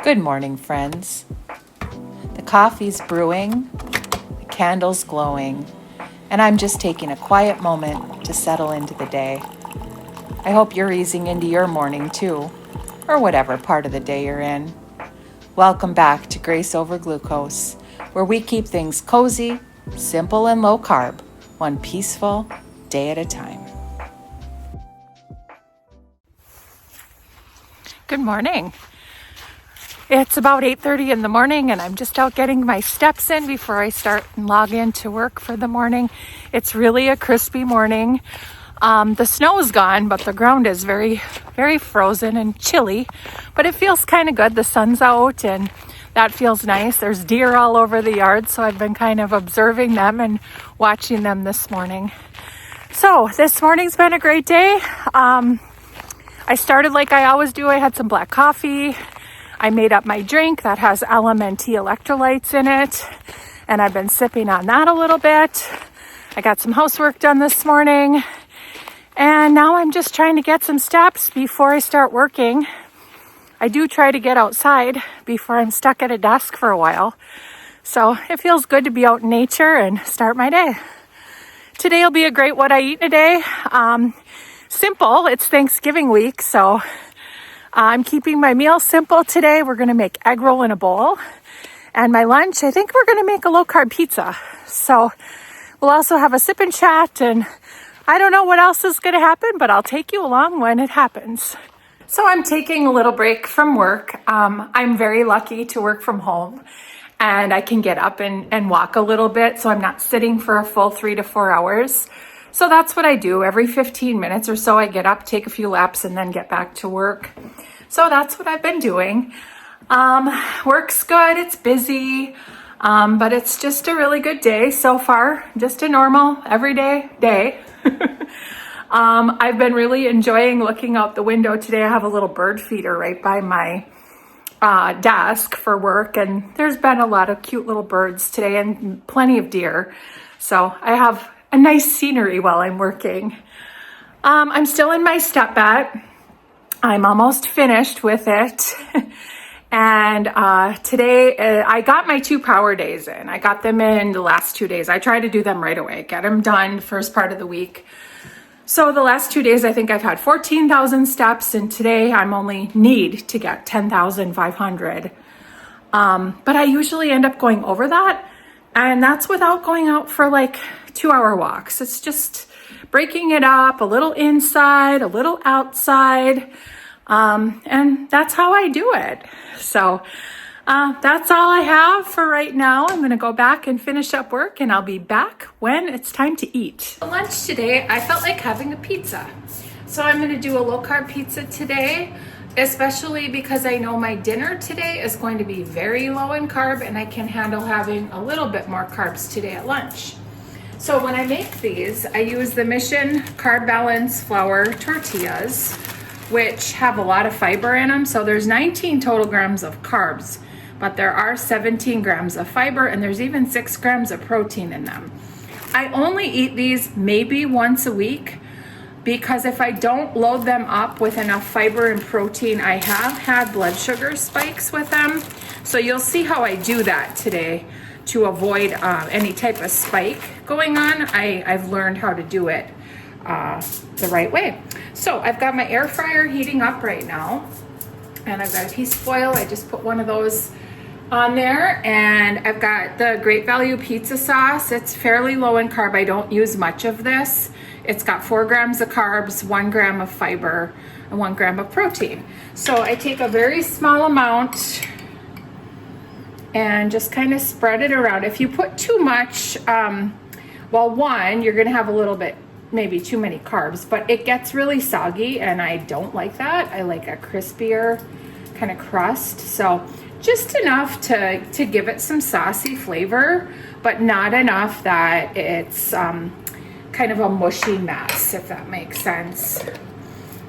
Good morning, friends. The coffee's brewing, the candle's glowing, and I'm just taking a quiet moment to settle into the day. I hope you're easing into your morning too, or whatever part of the day you're in. Welcome back to Grace Over Glucose, where we keep things cozy, simple, and low carb, one peaceful day at a time. Good morning. It's about 8:30 in the morning and I'm just out getting my steps in before I start and log in to work for the morning. It's really a crispy morning. The snow is gone, but the ground is very, very frozen and chilly, but it feels kind of good. The sun's out and that feels nice. There's deer all over the yard, so I've been kind of observing them and watching them this morning. So this morning's been a great day. I started like I always do. I had some black coffee. I made up my drink that has LMNT electrolytes in it, and I've been sipping on that a little bit. I got some housework done this morning, and now I'm just trying to get some steps before I start working. I do try to get outside before I'm stuck at a desk for a while, so it feels good to be out in nature and start my day. Today will be a great what I eat in a day. Simple. It's Thanksgiving week, so I'm keeping my meal simple today. We're going to make egg roll in a bowl. And my lunch, I think we're going to make a low-carb pizza. So we'll also have a sip and chat, and I don't know what else is going to happen, but I'll take you along when it happens. So I'm taking a little break from work. I'm very lucky to work from home, and I can get up and walk a little bit, so I'm not sitting for a full 3 to 4 hours. So that's what I do. Every 15 minutes or so, I get up, take a few laps, and then get back to work. So that's what I've been doing. Work's good, it's busy, but it's just a really good day so far. Just a normal, everyday day. I've been really enjoying looking out the window today. I have a little bird feeder right by my desk for work, and there's been a lot of cute little birds today and plenty of deer. So I have a nice scenery while I'm working. I'm still in my step bet. I'm almost finished with it. And today I got my 2 power days in. I got them in the last 2 days. I try to do them right away, get them done first part of the week. So the last 2 days, I think I've had 14,000 steps, and today I'm only need to get 10,500. But I usually end up going over that, and that's without going out for like 2-hour walks. It's just breaking it up, a little inside, a little outside, and that's how I do it. So that's all I have for right now. I'm going to go back and finish up work, and I'll be back when it's time to eat. For lunch today, I felt like having a pizza. So I'm going to do a low-carb pizza today, especially because I know my dinner today is going to be very low in carb, and I can handle having a little bit more carbs today at lunch. So when I make these, I use the Mission Carb Balance flour tortillas, which have a lot of fiber in them. So there's 19 total grams of carbs, but there are 17 grams of fiber, and there's even 6 grams of protein in them. I only eat these maybe once a week, because if I don't load them up with enough fiber and protein, I have had blood sugar spikes with them. So you'll see how I do that today to avoid any type of spike going on. I've learned how to do it the right way. So I've got my air fryer heating up right now, and I've got a piece of foil. I just put one of those on there, and I've got the Great Value pizza sauce. It's fairly low in carb. I don't use much of this. It's got 4 grams of carbs, 1 gram of fiber, and 1 gram of protein. So I take a very small amount and just kind of spread it around. If you put too much, one, you're gonna have a little bit, maybe too many carbs, but it gets really soggy, and I don't like that. I like a crispier kind of crust. So just enough to give it some saucy flavor, but not enough that it's kind of a mushy mess, if that makes sense.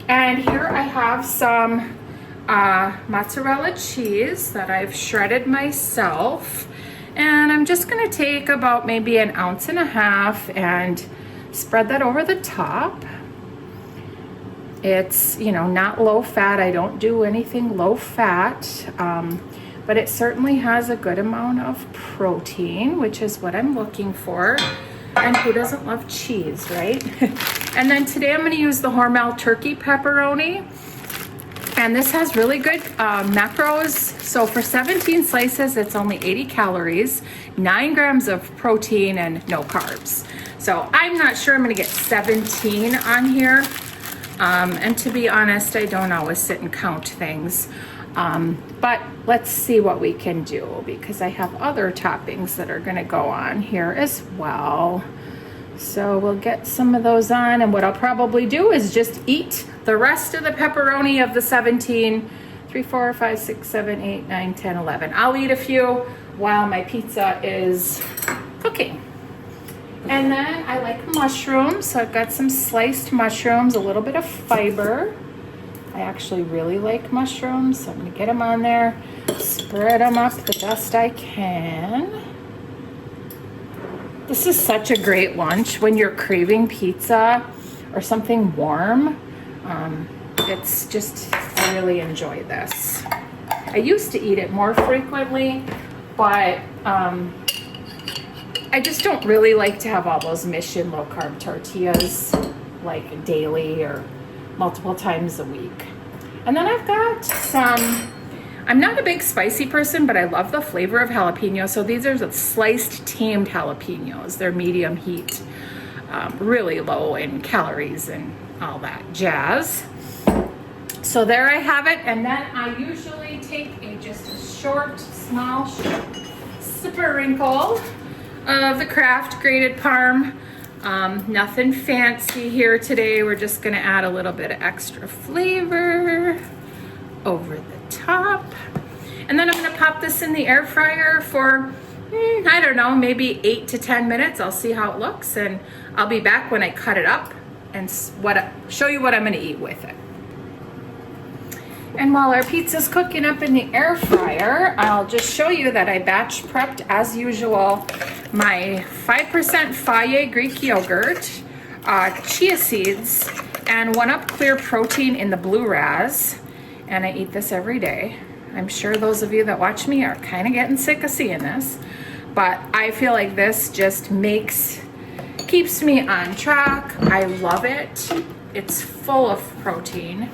And here I have some mozzarella cheese that I've shredded myself, and I'm just going to take about maybe 1.5 ounces and spread that over the top. It's, you know, not low fat. I don't do anything low fat, but it certainly has a good amount of protein, which is what I'm looking for. And who doesn't love cheese, right? And then today I'm gonna use the Hormel turkey pepperoni. And this has really good macros. So for 17 slices, it's only 80 calories, 9 grams of protein, and no carbs. So I'm not sure I'm gonna get 17 on here. And to be honest, I don't always sit and count things. But let's see what we can do, because I have other toppings that are gonna go on here as well. So we'll get some of those on, and what I'll probably do is just eat the rest of the pepperoni of the 17, 3, 4, 5, 6, 7, 8, 9, 10, 11. I'll eat a few while my pizza is cooking. And then I like mushrooms, so I've got some sliced mushrooms, a little bit of fiber. I actually really like mushrooms, so I'm gonna get them on there, spread them up the best I can. This is such a great lunch when you're craving pizza or something warm. It's just, I really enjoy this. I used to eat it more frequently, but I just don't really like to have all those Mission low-carb tortillas like daily or multiple times a week. And then I've got some, I'm not a big spicy person, but I love the flavor of jalapeno. So these are the sliced tamed jalapenos. They're medium heat, really low in calories and all that jazz. So there I have it. And then I usually take just a short, small sprinkle of the Kraft grated Parm. Nothing fancy here today. We're just gonna add a little bit of extra flavor over the top. And then I'm gonna pop this in the air fryer for, I don't know, maybe 8 to 10 minutes. I'll see how it looks, and I'll be back when I cut it up and show you what I'm gonna eat with it. And while our pizza's cooking up in the air fryer, I'll just show you that I batch prepped, as usual, my 5% Faye Greek yogurt, chia seeds, and 1UP Clear Protein in the Blue Raz. And I eat this every day. I'm sure those of you that watch me are kind of getting sick of seeing this, but I feel like this just keeps me on track. I love it. It's full of protein.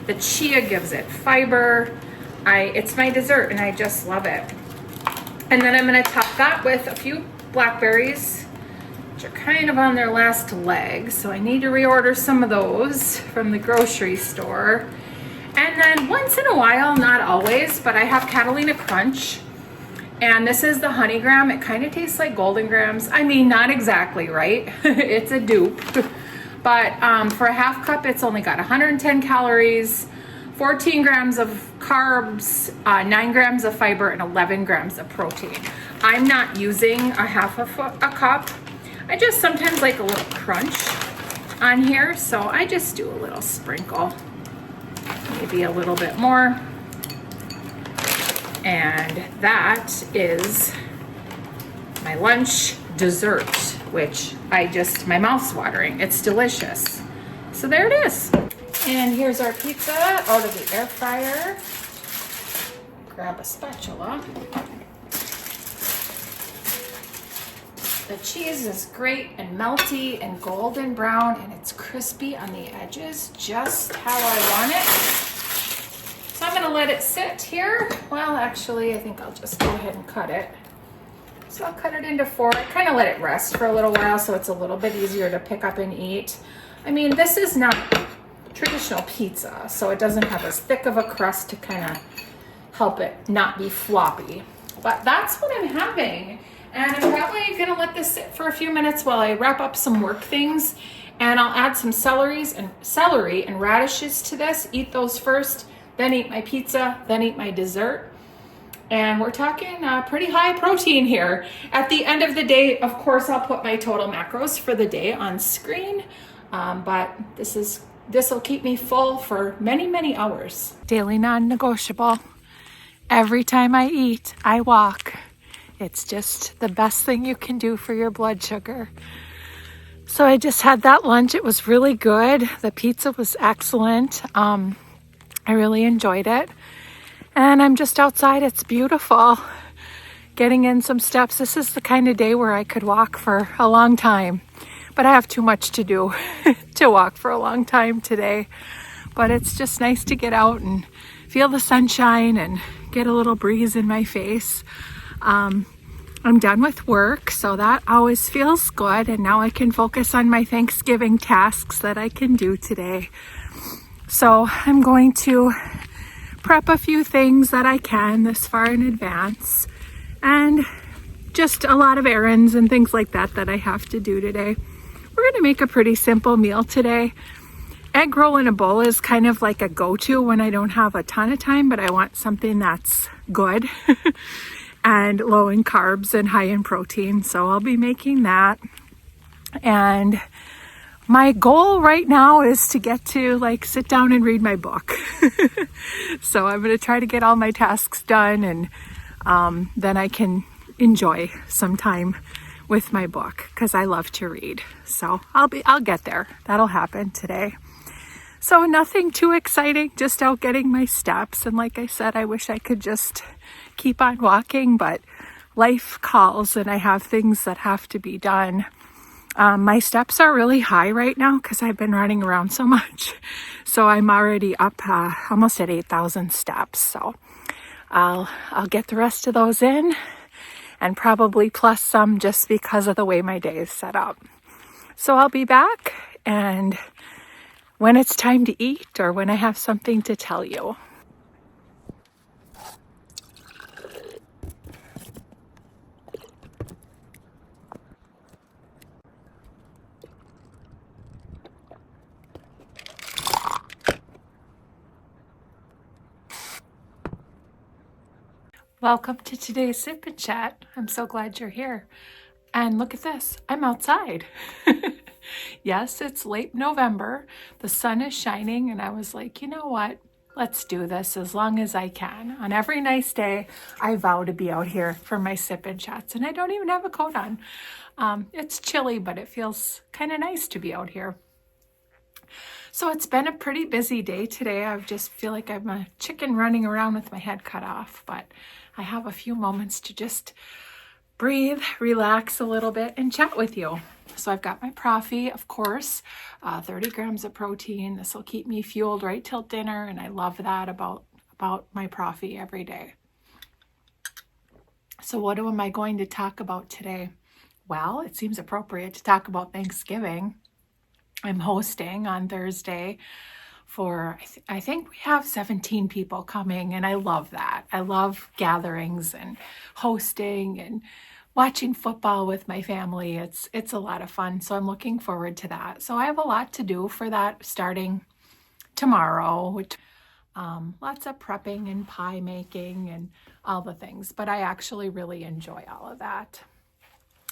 The chia gives it fiber. It's my dessert and I just love it. And then I'm gonna top that with a few blackberries, which are kind of on their last leg. So I need to reorder some of those from the grocery store. And then once in a while, not always, but I have Catalina Crunch. And this is the honey graham. It kind of tastes like Golden Grahams. I mean, not exactly, right? It's a dupe. But for a half cup, it's only got 110 calories, 14 grams of carbs, 9 grams of fiber, and 11 grams of protein. I'm not using a half a cup. I just sometimes like a little crunch on here, so I just do a little sprinkle, maybe a little bit more. And that is my lunch dessert, which my mouth's watering. It's delicious. So there it is. And here's our pizza out of the air fryer. Grab a spatula. The cheese is great and melty and golden brown, and it's crispy on the edges, just how I want it. So I'm gonna let it sit here. Well, actually, I think I'll just go ahead and cut it. So I'll cut it into 4. I kind of let it rest for a little while so it's a little bit easier to pick up and eat. I mean, this is not traditional pizza, so it doesn't have as thick of a crust to kind of help it not be floppy. But that's what I'm having. And I'm probably gonna let this sit for a few minutes while I wrap up some work things. And I'll add some celery and radishes to this. Eat those first, then eat my pizza, then eat my dessert. And we're talking pretty high protein here. At the end of the day, of course, I'll put my total macros for the day on screen. But this will keep me full for many, many hours. Daily non-negotiable. Every time I eat, I walk. It's just the best thing you can do for your blood sugar. So I just had that lunch. It was really good. The pizza was excellent. I really enjoyed it. And I'm just outside. It's beautiful. Getting in some steps. This is the kind of day where I could walk for a long time. But I have too much to do to walk for a long time today. But it's just nice to get out and feel the sunshine and get a little breeze in my face. I'm done with work, so that always feels good. And now I can focus on my Thanksgiving tasks that I can do today. So I'm going to prep a few things that I can this far in advance. And just a lot of errands and things like that that I have to do today. We're going to make a pretty simple meal today. Egg roll in a bowl is kind of like a go-to when I don't have a ton of time, but I want something that's good and low in carbs and high in protein. So I'll be making that. And my goal right now is to get to sit down and read my book. So I'm going to try to get all my tasks done, and then I can enjoy some time with my book because I love to read. So I'll get there. That'll happen today. So nothing too exciting, just out getting my steps. And like I said, I wish I could just keep on walking, but life calls and I have things that have to be done. My steps are really high right now because I've been running around so much. So I'm already up almost at 8,000 steps. So I'll get the rest of those in and probably plus some just because of the way my day is set up. So I'll be back and when it's time to eat or when I have something to tell you. Welcome to today's Sip and Chat. I'm so glad you're here. And look at this, I'm outside. Yes, it's late November. The sun is shining and I was like, you know what? Let's do this as long as I can. On every nice day, I vow to be out here for my Sip and Chats. And I don't even have a coat on. It's chilly, but it feels kind of nice to be out here. So it's been a pretty busy day today. I just feel like I'm a chicken running around with my head cut off, but I have a few moments to just breathe, relax a little bit, and chat with you. So I've got my proffee, of course, 30 grams of protein. This will keep me fueled right till dinner, and I love that about my proffee every day. So what am I going to talk about today? Well, it seems appropriate to talk about Thanksgiving. I'm hosting on Thursday for, I think we have 17 people coming, and I love that. I love gatherings and hosting and watching football with my family. It's a lot of fun, so I'm looking forward to that. So I have a lot to do for that starting tomorrow, which lots of prepping and pie making and all the things, but I actually really enjoy all of that.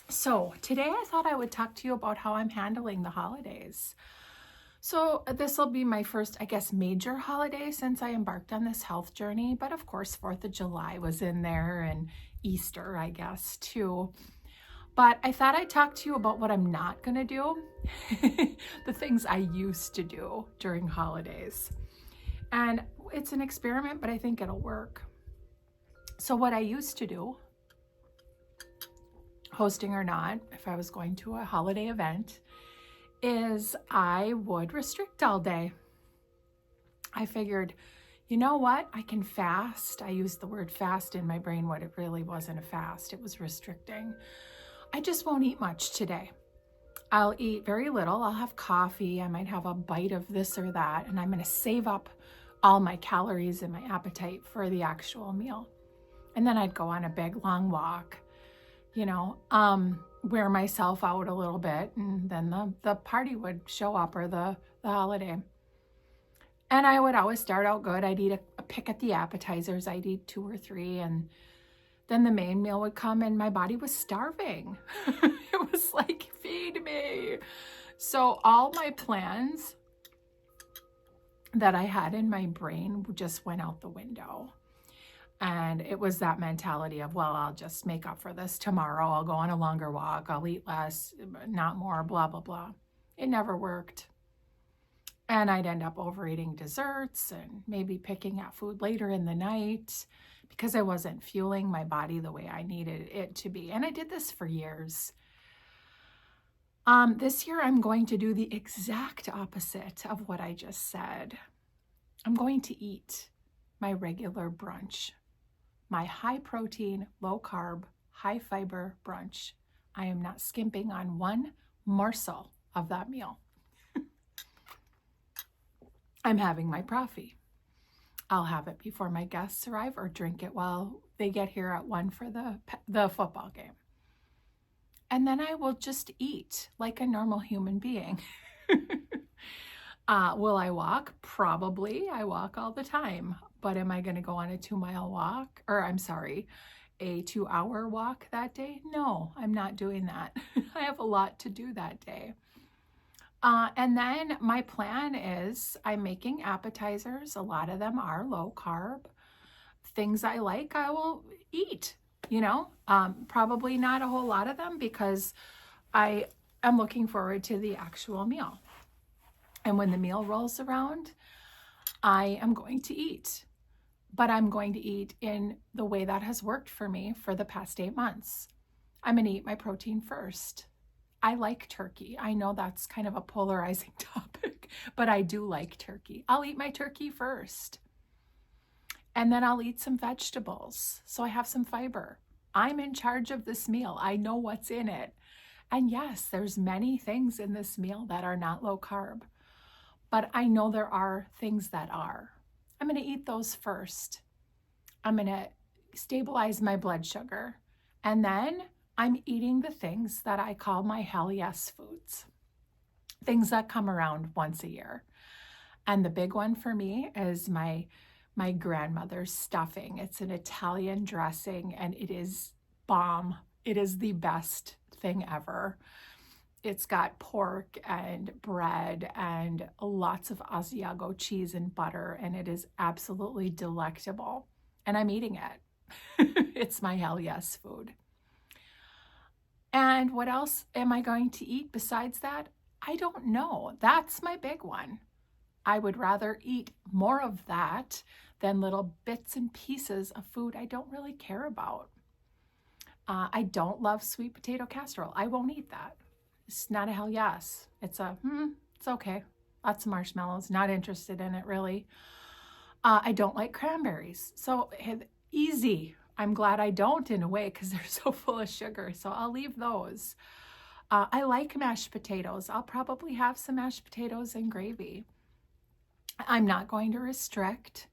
So today I thought I would talk to you about how I'm handling the holidays. So this will be my first, I guess, major holiday since I embarked on this health journey. But of course, 4th of July was in there and Easter, I guess, too. But I thought I'd talk to you about what I'm not going to do, the things I used to do during holidays. And it's an experiment, but I think it'll work. So what I used to do, hosting or not, if I was going to a holiday event, is I would restrict all day. I figured, you know what? I can fast. I used the word fast in my brain, what it really wasn't a fast. It was restricting. I just won't eat much today. I'll eat very little. I'll have coffee. I might have a bite of this or that. And I'm going to save up all my calories and my appetite for the actual meal. And then I'd go on a big, long walk, wear myself out a little bit, and then the party would show up, or the holiday. And I would always start out good. I'd eat a pick at the appetizers. I'd eat 2 or 3, and then the main meal would come, and my body was starving. It was like, feed me. So all my plans that I had in my brain just went out the window. And it was that mentality of, well, I'll just make up for this tomorrow. I'll go on a longer walk. I'll eat less, not more, blah, blah, blah. It never worked. And I'd end up overeating desserts and maybe picking at food later in the night because I wasn't fueling my body the way I needed it to be. And I did this for years. This year, I'm going to do the exact opposite of what I just said. I'm going to eat my regular brunch, my high protein, low carb, high fiber brunch. I am not skimping on one morsel of that meal. I'm having my proffee. I'll have it before my guests arrive or drink it while they get here at 1 for the football game. And then I will just eat like a normal human being. Will I walk? Probably. I walk all the time. But am I going to go on a 2-mile walk? Or I'm sorry, a 2-hour walk that day? No, I'm not doing that. I have a lot to do that day. And then my plan is I'm making appetizers. A lot of them are low carb. Things I like, I will eat, probably not a whole lot of them because I am looking forward to the actual meal. And when the meal rolls around, I am going to eat, but I'm going to eat in the way that has worked for me for the past 8 months. I'm going to eat my protein first. I like turkey. I know that's kind of a polarizing topic, but I do like turkey. I'll eat my turkey first. And then I'll eat some vegetables. So I have some fiber. I'm in charge of this meal. I know what's in it. And yes, there's many things in this meal that are not low carb, but I know there are things that are. I'm going to eat those first. I'm going to stabilize my blood sugar. And then I'm eating the things that I call my hell yes foods, things that come around once a year. And the big one for me is my grandmother's stuffing. It's an Italian dressing and it is bomb. It is the best thing ever. It's got pork and bread and lots of Asiago cheese and butter, and it is absolutely delectable. And I'm eating it. It's my hell yes food. And what else am I going to eat besides that? I don't know. That's my big one. I would rather eat more of that than little bits and pieces of food I don't really care about. I don't love sweet potato casserole. I won't eat that. It's not a hell yes. It's okay. Lots of marshmallows. Not interested in it really. I don't like cranberries. So easy. I'm glad I don't in a way because they're so full of sugar. So I'll leave those. I like mashed potatoes. I'll probably have some mashed potatoes and gravy. I'm not going to restrict,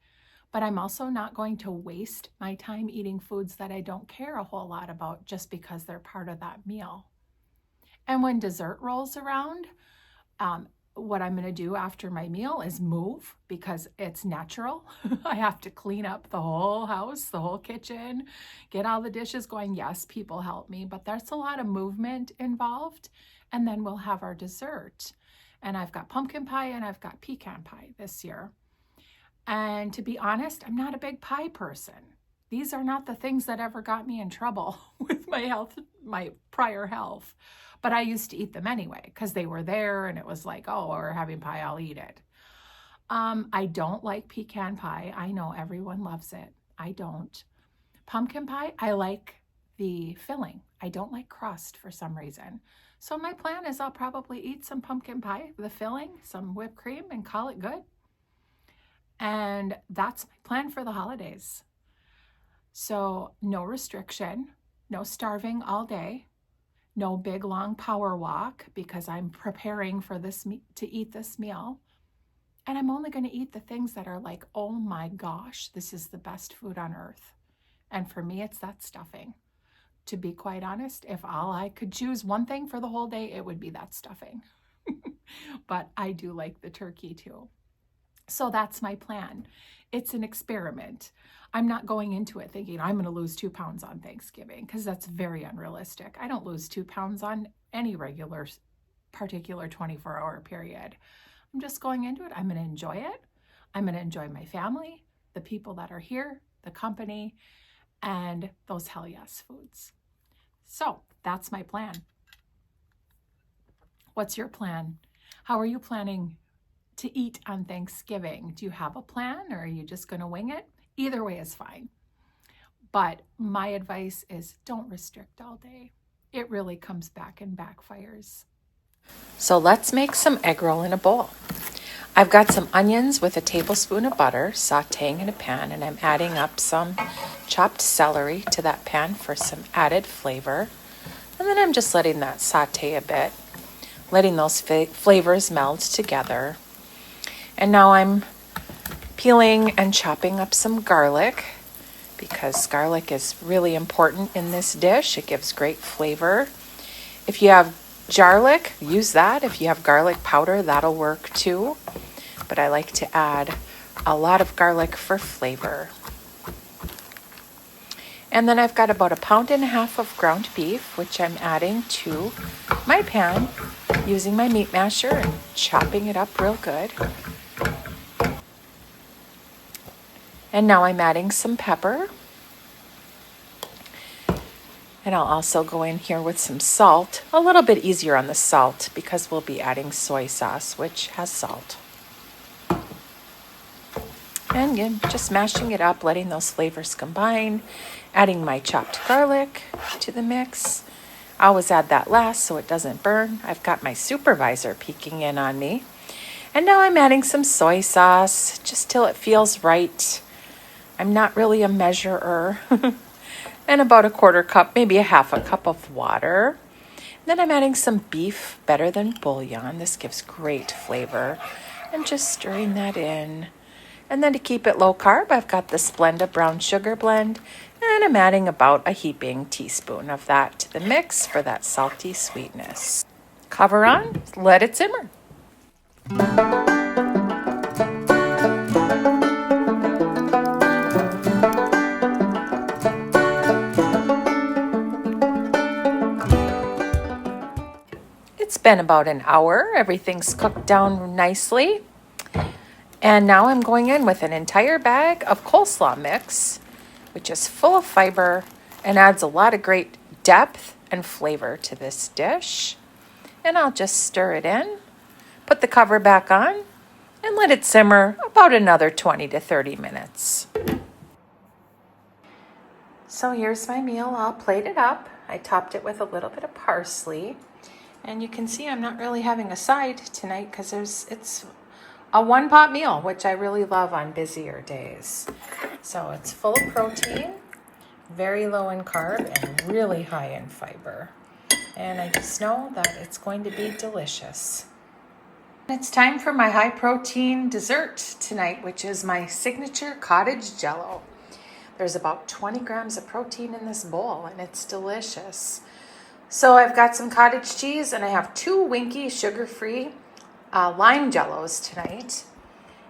but I'm also not going to waste my time eating foods that I don't care a whole lot about just because they're part of that meal. And when dessert rolls around, what I'm going to do after my meal is move because it's natural. I have to clean up the whole house, the whole kitchen, get all the dishes going. Yes, people help me, but there's a lot of movement involved. And then we'll have our dessert. And I've got pumpkin pie and I've got pecan pie this year. And to be honest, I'm not a big pie person. These are not the things that ever got me in trouble with my health, my prior health. But I used to eat them anyway because they were there and it was like, oh, we're having pie, I'll eat it. I don't like pecan pie. I know everyone loves it. I don't. Pumpkin pie, I like the filling. I don't like crust for some reason. So my plan is I'll probably eat some pumpkin pie, the filling, some whipped cream, and call it good. And that's my plan for the holidays. So no restriction, no starving all day, no big long power walk because I'm preparing for this to eat this meal. And I'm only going to eat the things that are like, oh my gosh, this is the best food on earth. And for me, it's that stuffing. To be quite honest, if all I could choose one thing for the whole day, it would be that stuffing. But I do like the turkey too. So that's my plan. It's an experiment. I'm not going into it thinking I'm going to lose 2 pounds on Thanksgiving because that's very unrealistic. I don't lose 2 pounds on any particular 24-hour period. I'm just going into it. I'm going to enjoy it. I'm going to enjoy my family, the people that are here, the company, and those hell yes foods. So that's my plan. What's your plan? How are you planning to eat on Thanksgiving? Do you have a plan, or are you just going to wing it? Either way is fine. But my advice is don't restrict all day. It really comes back and backfires. So let's make some egg roll in a bowl. I've got some onions with a tablespoon of butter sauteing in a pan, and I'm adding up some chopped celery to that pan for some added flavor. And then I'm just letting that saute a bit, letting those flavors meld together. And now I'm peeling and chopping up some garlic, because garlic is really important in this dish. It gives great flavor. If you have garlic, use that. If you have garlic powder, that'll work too. But I like to add a lot of garlic for flavor. And then I've got about 1.5 pounds of ground beef, which I'm adding to my pan using my meat masher and chopping it up real good. And now I'm adding some pepper. And I'll also go in here with some salt, a little bit easier on the salt because we'll be adding soy sauce, which has salt. And again, just mashing it up, letting those flavors combine, adding my chopped garlic to the mix. I always add that last so it doesn't burn. I've got my supervisor peeking in on me. And now I'm adding some soy sauce just till it feels right. I'm not really a measurer. And about 1/4 cup, maybe 1/2 cup of water. And then I'm adding some beef better than bouillon. This gives great flavor. And just stirring that in. And then to keep it low carb, I've got the Splenda brown sugar blend. And I'm adding about a heaping teaspoon of that to the mix for that salty sweetness. Cover on, let it simmer. It's been about an hour. Everything's cooked down nicely. And now I'm going in with an entire bag of coleslaw mix, which is full of fiber and adds a lot of great depth and flavor to this dish. And I'll just stir it in, put the cover back on, and let it simmer about another 20 to 30 minutes. So here's my meal all plated up. I topped it with a little bit of parsley. And you can see I'm not really having a side tonight because it's a one-pot meal, which I really love on busier days. So it's full of protein, very low in carb, and really high in fiber. And I just know that it's going to be delicious. It's time for my high-protein dessert tonight, which is my signature cottage jello. There's about 20 grams of protein in this bowl, and it's delicious. So I've got some cottage cheese, and I have 2 Winky sugar-free lime jellos tonight.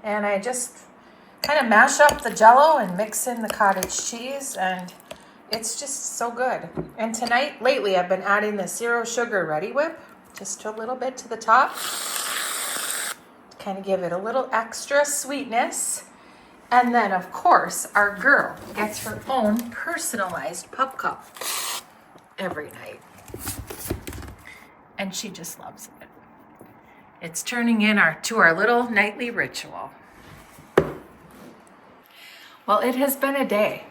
And I just kind of mash up the jello and mix in the cottage cheese, and it's just so good. And tonight, lately, I've been adding the 0 sugar Ready Whip, just a little bit to the top, to kind of give it a little extra sweetness. And then, of course, our girl gets her own personalized pup cup every night. And she just loves it. It's turning in to our little nightly ritual. Well, it has been a day.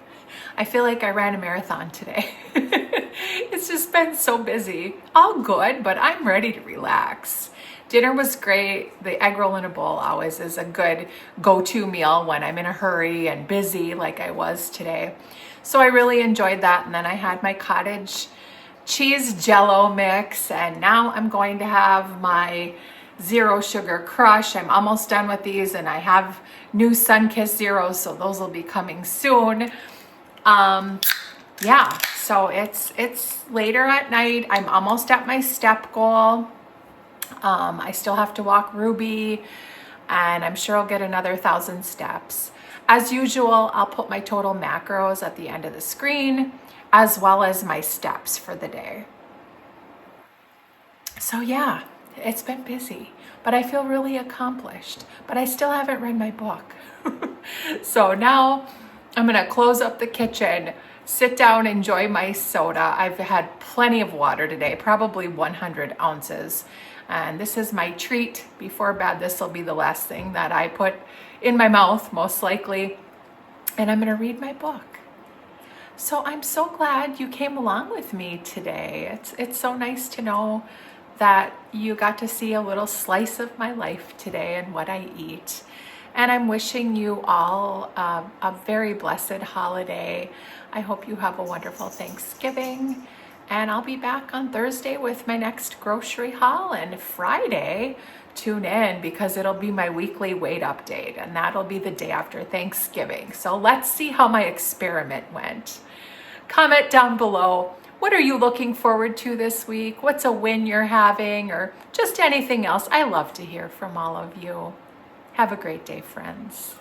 I feel like I ran a marathon today. It's just been so busy. All good, but I'm ready to relax. Dinner was great. The egg roll in a bowl always is a good go-to meal when I'm in a hurry and busy like I was today. So I really enjoyed that. And then I had my cottage cheese jello mix, and now I'm going to have my 0 sugar crush. I'm almost done with these, and I have new Sunkist Zeros, so those will be coming soon. Yeah, so it's later at night. I'm almost at my step goal. I still have to walk Ruby, and I'm sure I'll get another 1,000 steps. As usual, I'll put my total macros at the end of the screen, as well as my steps for the day. So yeah, it's been busy, but I feel really accomplished. But I still haven't read my book. So now I'm gonna close up the kitchen, sit down, enjoy my soda. I've had plenty of water today, probably 100 ounces. And this is my treat before bed. This will be the last thing that I put in my mouth, most likely. And I'm gonna read my book. So I'm so glad you came along with me today. It's so nice to know that you got to see a little slice of my life today and what I eat. And I'm wishing you all a very blessed holiday. I hope you have a wonderful Thanksgiving. And I'll be back on Thursday with my next grocery haul. And Friday, tune in because it'll be my weekly weight update. And that'll be the day after Thanksgiving. So let's see how my experiment went. Comment down below. What are you looking forward to this week? What's a win you're having, or just anything else? I love to hear from all of you. Have a great day, friends.